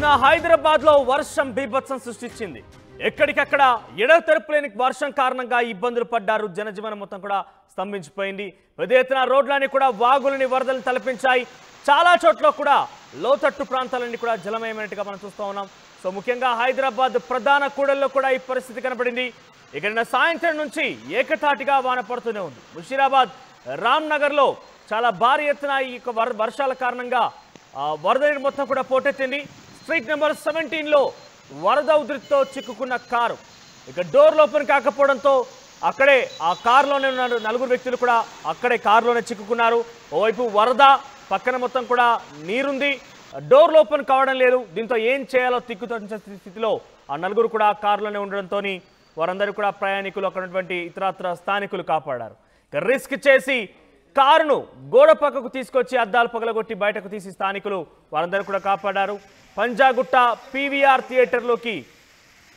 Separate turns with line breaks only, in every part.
నిన్న హైదరాబాద్ లో వర్షం బీభత్సం సృష్టించింది. ఎక్కడికక్కడ ఎడతెరపులేని వర్షం కారణంగా ఇబ్బందులు పడ్డారు. జనజీవనం మొత్తం కూడా స్తంభించిపోయింది. పెద్ద ఎత్తున రోడ్లన్నీ కూడా వాగులని వరదలు తలపించాయి. చాలా చోట్ల కూడా లోతట్టు ప్రాంతాలన్నీ కూడా జలమయమైనట్టుగా మనం చూస్తూ ఉన్నాం. సో ముఖ్యంగా హైదరాబాద్ ప్రధాన కూడల్లో కూడా ఈ పరిస్థితి కనబడింది. ఇక్కడ సాయంత్రం నుంచి ఏకతాటిగా వాన పడుతూనే ఉంది. ముషీరాబాద్, రామ్నగర్ లో చాలా భారీ ఎత్తున ఈ వర్షాల కారణంగా వరద నీరు మొత్తం కూడా పోటెత్తింది. స్ట్రీట్ నెంబర్ 17లో వరద ఉధృతితో చిక్కుకున్న కారు ఇక డోర్ ఓపెన్ కాకపోవడంతో అక్కడే ఆ కారులోనే ఉన్న నలుగురు వ్యక్తులు కూడా అక్కడే కారులోనే చిక్కుకున్నారు. ఓవైపు వరద, పక్కన మొత్తం కూడా నీరుంది, డోర్ ఓపెన్ కావడం లేదు. దీంతో ఏం చేయాలో తిక్కుతోచిన స్థితిలో ఆ నలుగురు కూడా కారులోనే ఉండడంతో వారందరూ కూడా ప్రయాణికులు, అక్కడ ఉన్నటువంటి ఇతరత్ర స్థానికులు కాపాడారు. ఇక రిస్క్ చేసి కారును గోడ పక్కకు తీసుకొచ్చి అద్దాలు పగలగొట్టి బయటకు తీసి స్థానికులు వారందరూ కూడా కాపాడారు. పంజాగుట్ట పీవీఆర్ థియేటర్లోకి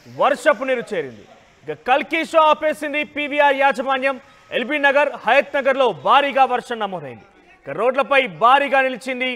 వర్షపు నీరు చేరింది. ఇక కల్కి షో ఆపేసింది పీవీఆర్ యాజమాన్యం. ఎల్బీ నగర్, హయత్ నగర్లో భారీగా వర్షం నమోదైంది. ఇక రోడ్లపై భారీగా నిలిచింది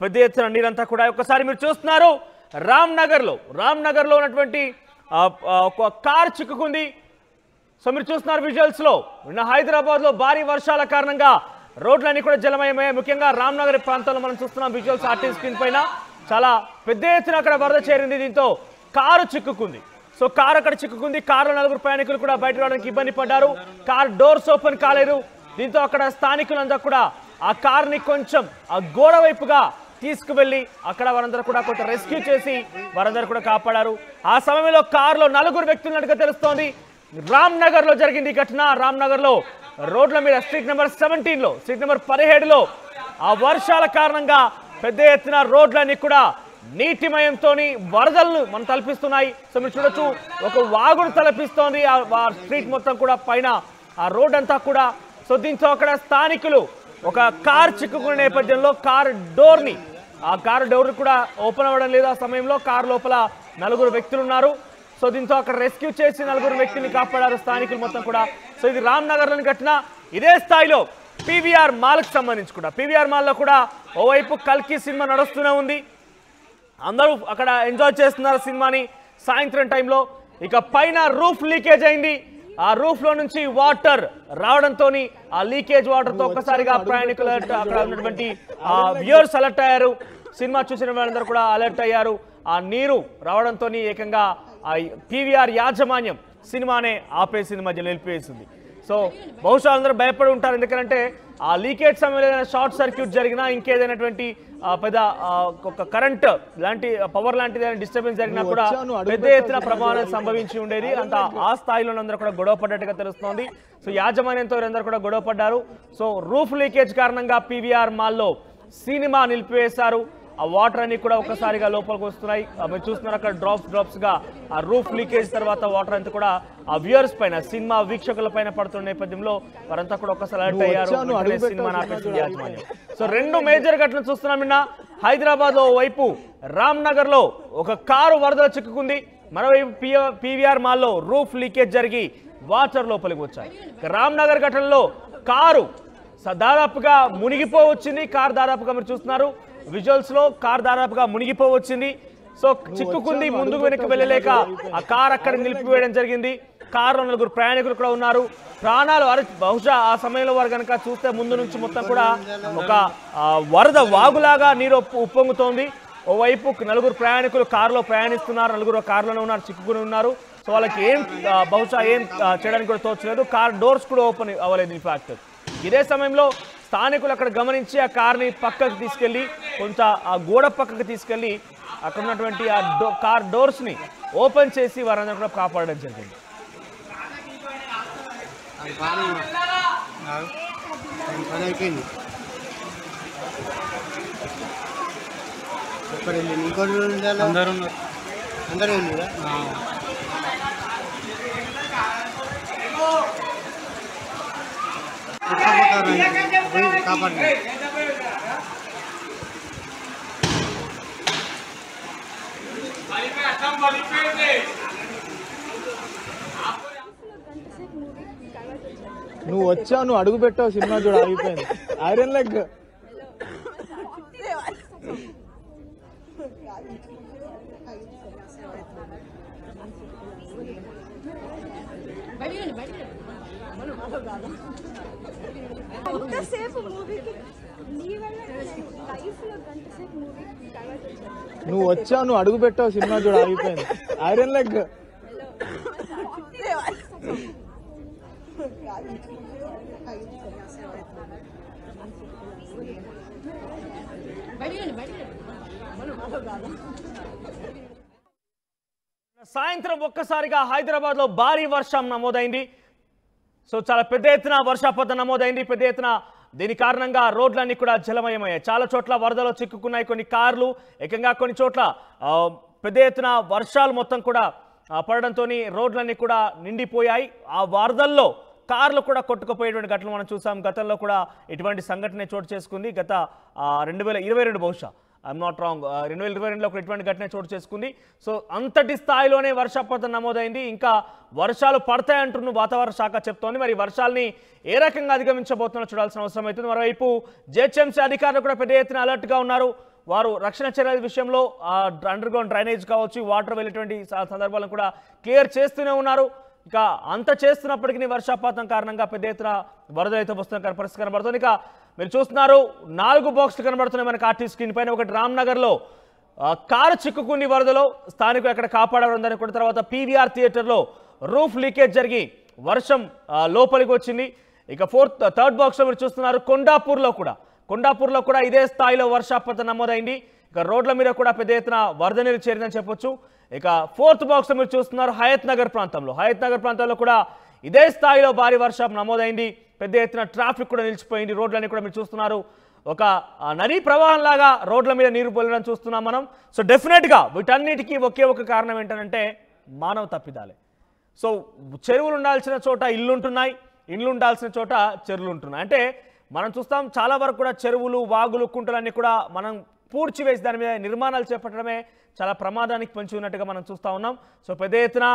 పెద్ద ఎత్తున నీరంతా కూడా. ఒకసారి మీరు చూస్తున్నారు రామ్నగర్లో ఉన్నటువంటి ఒక కారు చిక్కుకుంది. సో మీరు చూస్తున్నారు విజువల్స్ లో. నిన్న హైదరాబాద్ లో భారీ వర్షాల కారణంగా రోడ్లన్నీ కూడా జలమయమయ్యాయి. ముఖ్యంగా రామ్నగర్ ప్రాంతంలో మనం చూస్తున్నాం విజువల్స్ ఆర్టీ స్క్రీన్ పైన. చాలా పెద్ద ఎత్తున అక్కడ వరద చేరింది. దీంతో కారు చిక్కుకుంది. సో కారు అక్కడ చిక్కుకుంది. కారులో నలుగురు ప్రయాణికులు కూడా బయట రావడానికి ఇబ్బంది పడ్డారు. కార్ డోర్స్ ఓపెన్ కాలేదు. దీంతో అక్కడ స్థానికులందరూ కూడా ఆ కార్ని కొంచెం ఆ గోడ వైపుగా తీసుకువెళ్ళి అక్కడ వారందరూ కూడా కొంత రెస్క్యూ చేసి వారందరూ కూడా కాపాడారు. ఆ సమయంలో కారులో నలుగురు వ్యక్తులున్నట్టుగా తెలుస్తోంది. రామ్నగర్ లో జరిగింది ఈ ఘటన. రామ్నగర్ లో రోడ్ల మీద స్ట్రీట్ నెంబర్ 17లో, స్ట్రీట్ నెంబర్ 17లో ఆ వర్షాల కారణంగా పెద్ద ఎత్తున రోడ్లన్నీ కూడా నీటిమయంతో వరదలను మనం తలపిస్తున్నాయి. సో మీరు చూడొచ్చు, ఒక వాగును తలపిస్తోంది ఆ స్ట్రీట్ మొత్తం కూడా, పైన ఆ రోడ్ అంతా కూడా. సో దీంతో అక్కడ స్థానికులు ఒక కార్ చిక్కుకునే నేపథ్యంలో ఆ కారు డోర్ కూడా ఓపెన్ అవ్వడం లేదు. ఆ సమయంలో కారు లోపల నలుగురు వ్యక్తులు ఉన్నారు. సో దీంతో అక్కడ రెస్క్యూ చేసి నలుగురు వ్యక్తుల్ని కాపాడారు స్థానికులు మొత్తం కూడా. సో ఇది రామ్నగర్లోని ఘటన. ఇదే స్థాయిలో పీవీఆర్ మాల్కి సంబంధించి కూడా, పీవీఆర్ మాల్లో కూడా ఓవైపు కల్కి సినిమా నడుస్తూనే ఉంది. అందరూ అక్కడ ఎంజాయ్ చేస్తున్నారు సినిమాని సాయంత్రం టైంలో. ఇక పైన రూఫ్ లీకేజ్ అయింది. ఆ రూఫ్ లో నుంచి వాటర్ రావడంతో ఆ లీకేజ్ వాటర్ తో ఒక్కసారిగా ప్రయాణికులు, అక్కడ ఉన్నటువంటి వ్యూవర్స్ అలర్ట్ అయ్యారు. సినిమా చూసిన వాళ్ళందరూ కూడా అలర్ట్ అయ్యారు. ఆ నీరు రావడంతో ఏకంగా పీవీఆర్ యాజమాన్యం సినిమానే ఆపేసింది, మధ్యలో నిలిపేసింది. సో బహుశా అందరూ భయపడి ఉంటారు. ఎందుకంటే ఆ లీకేజ్ సమయంలో ఏదైనా షార్ట్ సర్క్యూట్ జరిగినా, ఇంకేదైనటువంటి పెద్ద ఒక కరెంట్ లాంటి, పవర్ లాంటిది డిస్టర్బెన్స్ జరిగినా కూడా పెద్ద ఎత్తున ప్రమాదం సంభవించి ఉండేది. అంత ఆ స్థాయిలో అందరూ కూడా గొడవ పడ్డట్టుగా తెలుస్తోంది. సో యాజమాన్యంతో వీరందరూ కూడా గొడవ పడ్డారు. సో రూఫ్ లీకేజ్ కారణంగా పీవీఆర్ మాల్లో సినిమా నిలిపివేశారు. ఆ వాటర్ అన్ని కూడా ఒక్కసారిగా లోపలికి వస్తున్నాయి. మీరు చూస్తున్నారు అక్కడ డ్రాప్స్ గా ఆ రూఫ్ లీకేజ్ తర్వాత వాటర్ అంతా కూడా ఆ వ్యూవర్స్ పైన, సినిమా వీక్షకుల పైన పడుతున్న నేపథ్యంలో వారంతా కూడా ఒక్కసారి అలర్ట్ అయ్యారు. సినిమా ఆపేసింది యాజమాన్యం. సో రెండు మేజర్ ఘటనలు చూస్తున్నాం. నిన్న హైదరాబాద్ లో వైపు రామ్నగర్ లో ఒక కారు వరదలో చిక్కుకుంది. మరోవైపు పీవీఆర్ మాల్లో రూఫ్ లీకేజ్ జరిగి వాటర్ లోపలికి వచ్చాయి. రామ్నగర్ ఘటనలో కారు దాదాపుగా మునిగిపోవచ్చింది. కారు దాదాపుగా మీరు చూస్తున్నారు విజువల్స్ లో, కార్ దాదాపుగా మునిగిపోవచ్చింది. సో చిక్కుకుంది, ముందుకు వెనక్కి వెళ్ళలేక ఆ కార్ అక్కడ నిలిపివేయడం జరిగింది. కారులో నలుగురు ప్రయాణికులు కూడా ఉన్నారు. ప్రాణాలు బహుశా ఆ సమయంలో వారు కనుక చూస్తే ముందు నుంచి మొత్తం కూడా ఒక వరద వాగులాగా నీరు ఉప్పొంగుతోంది. ఓవైపు నలుగురు ప్రయాణికులు కారులో ప్రయాణిస్తున్నారు, నలుగురు కారులోనే ఉన్నారు, చిక్కుకుని ఉన్నారు. సో వాళ్ళకి బహుశా ఏం చేయడానికి కూడా తోచలేదు. కార్ డోర్స్ కూడా ఓపెన్ అవ్వలేదు ఇన్ఫాక్ట్. ఇదే సమయంలో స్థానికులు అక్కడ గమనించి ఆ కార్ని పక్కకు తీసుకెళ్లి, కొంత ఆ గోడ పక్కకు తీసుకెళ్లి అక్కడ ఉన్నటువంటి ఆ కార్ డోర్స్ ని ఓపెన్ చేసి వారందరూ కూడా కాపాడడం జరిగింది.
నువ్వు వచ్చావు, నువ్వు అడుగు పెట్టావు, సినిమా చూడ అయిపోయింది. ఐరన్ లెగ్ నువ్వు వచ్చావు, నువ్వు అడుగు పెట్టావు, సినిమా చూడ ఆగిపోయింది. ఐరన్ లెగ్
సాయంత్రం ఒక్కసారిగా హైదరాబాద్ లో భారీ వర్షం నమోదైంది. సో చాలా పెద్ద ఎత్తున వర్షపాతం నమోదైంది. పెద్ద ఎత్తున దీని కారణంగా రోడ్లన్నీ కూడా జలమయమయ్యాయి. చాలా చోట్ల వరదలో చిక్కుకున్నాయి కొన్ని కార్లు. ఏకంగా కొన్ని చోట్ల పెద్ద ఎత్తున వర్షాలు మొత్తం కూడా పడడంతో రోడ్లన్నీ కూడా నిండిపోయాయి. ఆ వరదల్లో కార్లు కూడా కొట్టుకుపోయేటువంటి ఘటనలు మనం చూసాం. గతంలో కూడా ఇటువంటి సంఘటన చోటు చేసుకుంది. గత 2022 బహుశా ఐఎమ్ నాట్ రాంగ్ 2022లో కూడా ఇటువంటి ఘటన చోటు చేసుకుంది. సో అంతటి స్థాయిలోనే వర్షపాతం నమోదైంది. ఇంకా వర్షాలు పడతాయంటున్న వాతావరణ శాఖ చెప్తోంది. మరి వర్షాలని ఏ రకంగా అధిగమించబోతున్నా చూడాల్సిన అవసరం అవుతుంది. మరోవైపు జిహెచ్ఎంసీ అధికారులు కూడా పెద్ద ఎత్తున అలర్ట్గా ఉన్నారు. వారు రక్షణ చర్యల విషయంలో అండర్ గ్రౌండ్ డ్రైనేజ్ కావచ్చు, వాటర్ వెళ్ళేటువంటి సందర్భాలను కూడా క్లియర్ చేస్తూనే ఉన్నారు. ఇక అంత చేస్తున్నప్పటికీ వర్షపాతం కారణంగా పెద్ద ఎత్తున వరదలు అయితే వస్తున్న పరిస్థితి కనబడుతుంది. ఇక మీరు చూస్తున్నారు 4 బాక్సులు కనబడుతున్నాయి మనకు ఆర్టీ స్క్రీన్ పైన. ఒకటి రామ్నగర్లో కారు చిక్కుకుని వరదలో స్థానికులు ఎక్కడ కాపాడడం కూడా. తర్వాత పీవీఆర్ థియేటర్లో రూఫ్ లీకేజ్ జరిగి వర్షం లోపలికి వచ్చింది. ఇక థర్డ్ బాక్స్లో మీరు చూస్తున్నారు కొండాపూర్లో కూడా ఇదే స్థాయిలో వర్షపాతం నమోదైంది. ఇక రోడ్ల మీద కూడా పెద్ద ఎత్తున వరద నీరు చేరిందని చెప్పొచ్చు. ఇక ఫోర్త్ బాక్స్లో మీరు చూస్తున్నారు హయత్ నగర్ ప్రాంతంలో కూడా ఇదే స్థాయిలో భారీ వర్షం నమోదైంది. పెద్ద ఎత్తున ట్రాఫిక్ కూడా నిలిచిపోయింది. రోడ్లన్నీ కూడా మీరు చూస్తున్నారు ఒక నదీ ప్రవాహంలాగా రోడ్ల మీద నీరు పోలడం చూస్తున్నాం మనం. సో డెఫినెట్గా వీటన్నిటికీ ఒకే ఒక కారణం ఏంటంటే మానవ తప్పిదాలే. సో చెరువులు ఉండాల్సిన చోట ఇళ్ళు ఉండాల్సిన చోట చెరువులు ఉంటున్నాయి. అంటే మనం చూస్తాం చాలా వరకు కూడా చెరువులు, వాగులు, కుంటలన్నీ కూడా మనం పూడ్చివేసి దాని మీద నిర్మాణాలు చేపట్టడమే చాలా ప్రమాదానికి పొంచి ఉన్నట్టుగా మనం చూస్తూ ఉన్నాం. సో పెద్ద ఎత్తున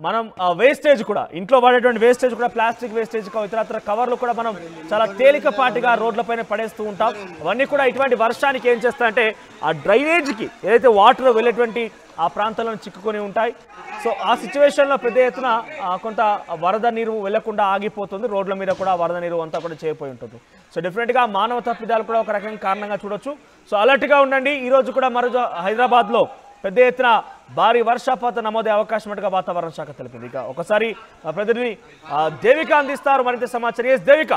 మనం వేస్టేజ్ కూడా, ఇంట్లో వాడేటువంటి వేస్టేజ్ కూడా, ప్లాస్టిక్ వేస్టేజ్ ఇతరత్ర కవర్లు కూడా మనం చాలా తేలికపాటిగా రోడ్లపైన పడేస్తూ ఉంటాం. అవన్నీ కూడా ఇటువంటి వర్షానికి ఏం చేస్తాయంటే ఆ డ్రైనేజ్కి ఏదైతే వాటర్ వెళ్ళేటువంటి ఆ ప్రాంతాలను చిక్కుకొని ఉంటాయి. సో ఆ సిచ్యువేషన్లో పెద్ద ఎత్తున కొంత వరద నీరు వెళ్లకుండా ఆగిపోతుంది. రోడ్ల మీద కూడా వరద నీరు అంతా కూడా చేరిపోయి ఉంటుంది. సో డెఫినెట్గా మానవ తప్పిదాలు కూడా ఒక రకంగా కారణంగా చూడొచ్చు. సో అలర్ట్గా ఉండండి. ఈరోజు కూడా హైదరాబాద్లో పెద్ద ఎత్తున భారీ వర్షపాతం నమోదే అవకాశం ఉన్నట్టుగా వాతావరణ శాఖ తెలిపింది. ఇక ఒకసారి మా ప్రతినిధి దేవిక అందిస్తారు మరింత సమాచారం. Yes Devika.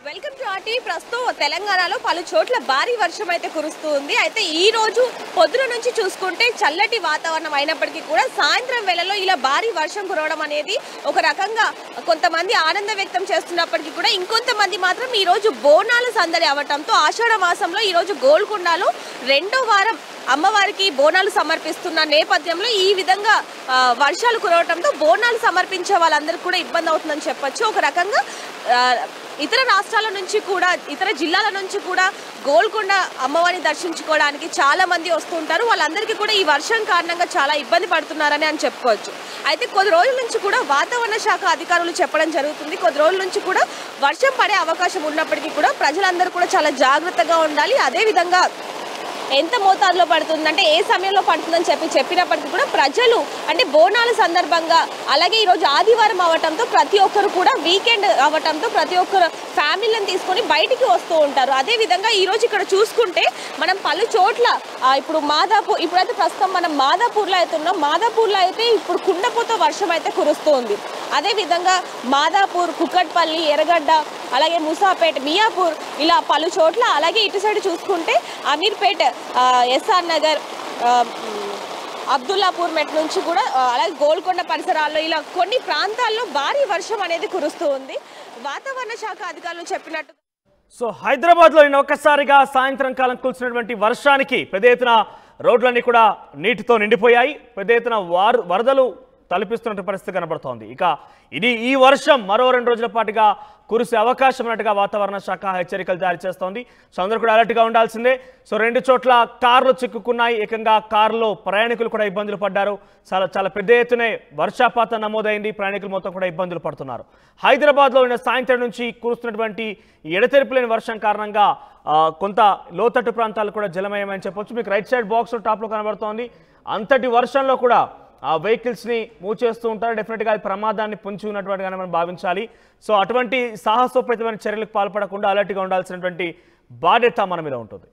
Welcome to RT. ప్రస్తుతం తెలంగాణలో పలు చోట్ల భారీ వర్షం అయితే కురుస్తూ ఉంది. అయితే ఈ రోజు పొద్దున నుంచి చూసుకుంటే చల్లటి వాతావరణం అయినప్పటికీ కూడా సాయంత్రం వేళలో ఇలా భారీ వర్షం కురవడం అనేది ఒక రకంగా కొంతమంది ఆనందం వ్యక్తం చేస్తున్నప్పటికీ కూడా ఇంకొంతమంది మాత్రం ఈ రోజు బోనాల సందడి అవటంతో ఆషాఢ మాసంలో ఈ రోజు గోల్కొండలో 2వ వారం అమ్మవారికి బోనాలు సమర్పిస్తున్న నేపథ్యంలో ఈ విధంగా వర్షాలు కురవడంతో బోనాలు సమర్పించే వాళ్ళందరికీ కూడా ఇబ్బంది అవుతుందని చెప్పొచ్చు. ఒక రకంగా ఇతర రాష్ట్రాల నుంచి కూడా, ఇతర జిల్లాల నుంచి కూడా గోల్కొండ అమ్మవారిని దర్శించుకోవడానికి చాలా మంది వస్తుంటారు. వాళ్ళందరికీ కూడా ఈ వర్షం కారణంగా చాలా ఇబ్బంది పడుతున్నారని అని చెప్పుకోవచ్చు. అయితే కొద్ది రోజుల నుంచి కూడా వాతావరణ శాఖ అధికారులు చెప్పడం జరుగుతుంది. కొద్ది రోజుల నుంచి కూడా వర్షం పడే అవకాశం ఉన్నప్పటికీ కూడా ప్రజలందరూ కూడా చాలా జాగ్రత్తగా ఉండాలి. అదేవిధంగా ఎంత మోతాదులో పడుతుందంటే ఏ సమయంలో పడుతుందని చెప్పినప్పటికీ కూడా ప్రజలు అంటే బోనాల సందర్భంగా, అలాగే ఈరోజు ఆదివారం అవటంతో ప్రతి ఒక్కరు కూడా వీకెండ్ అవటంతో ప్రతి ఒక్కరు ఫ్యామిలీలను తీసుకొని బయటికి వస్తూ ఉంటారు. అదేవిధంగా ఈరోజు ఇక్కడ చూసుకుంటే మనం పలు చోట్ల ఇప్పుడు ఇప్పుడైతే ప్రస్తుతం మనం మాదాపూర్లో అయితే ఉన్నాం. మాదాపూర్లో అయితే ఇప్పుడు కుండపోత వర్షం అయితే కురుస్తుంది. అదేవిధంగా మాదాపూర్, కుక్కట్పల్లి, ఎర్రగడ్డ, అలాగే ముసాపేట్, మియాపూర్ ఇలా పలు చోట్ల, అలాగే ఇటు సైడ్ చూసుకుంటే అమీర్పేట్, ఎస్ఆర్ నగర్, అబ్దుల్లాపూర్ మెట్ నుంచి కూడా, అలాగే గోల్కొండ పరిసరాల్లో ఇలా కొన్ని ప్రాంతాల్లో భారీ వర్షం అనేది కురుస్తూ ఉంది. వాతావరణ శాఖ అధికారులు చెప్పినట్టు
సో హైదరాబాద్లో నిన్న ఒక్కసారిగా సాయంత్రం కాలం కురిసినటువంటి వర్షానికి పెద్ద ఎత్తున రోడ్లన్నీ కూడా నీటితో నిండిపోయాయి. పెద్ద ఎత్తున వరదలు తలపిస్తున్న పరిస్థితి కనబడుతోంది. ఇక ఈ వర్షం మరో 2 రోజుల పాటుగా కురిసే అవకాశం ఉన్నట్టుగా వాతావరణ శాఖ హెచ్చరికలు జారీ చేస్తోంది. సో అందరూ కూడా అలర్ట్గా ఉండాల్సిందే. సో 2 చోట్ల కార్లు చిక్కుకున్నాయి. ఏకంగా కారులో ప్రయాణికులు కూడా ఇబ్బందులు పడ్డారు. చాలా పెద్ద ఎత్తునే వర్షపాతం నమోదైంది. ప్రయాణికులు మొత్తం కూడా ఇబ్బందులు పడుతున్నారు. హైదరాబాద్లో నిన్న సాయంత్రం నుంచి కురుస్తున్నటువంటి ఎడతెరిపిలేని వర్షం కారణంగా కొంత లోతట్టు ప్రాంతాలు కూడా జలమయమని చెప్పొచ్చు. మీకు రైట్ సైడ్ బాక్స్ టాప్లో కనబడుతోంది. అంతటి వర్షంలో కూడా ఆ వెహికల్స్ని మూవ్ చేస్తూ ఉంటారు. డెఫినెట్గా అది ప్రమాదాన్ని పొంచి ఉన్నటువంటిగానే మనం భావించాలి. సో అటువంటి సాహసోపేతమైన చర్యలకు పాల్పడకుండా అలర్ట్గా ఉండాల్సినటువంటి బాధ్యత మన మీద ఉంటుంది.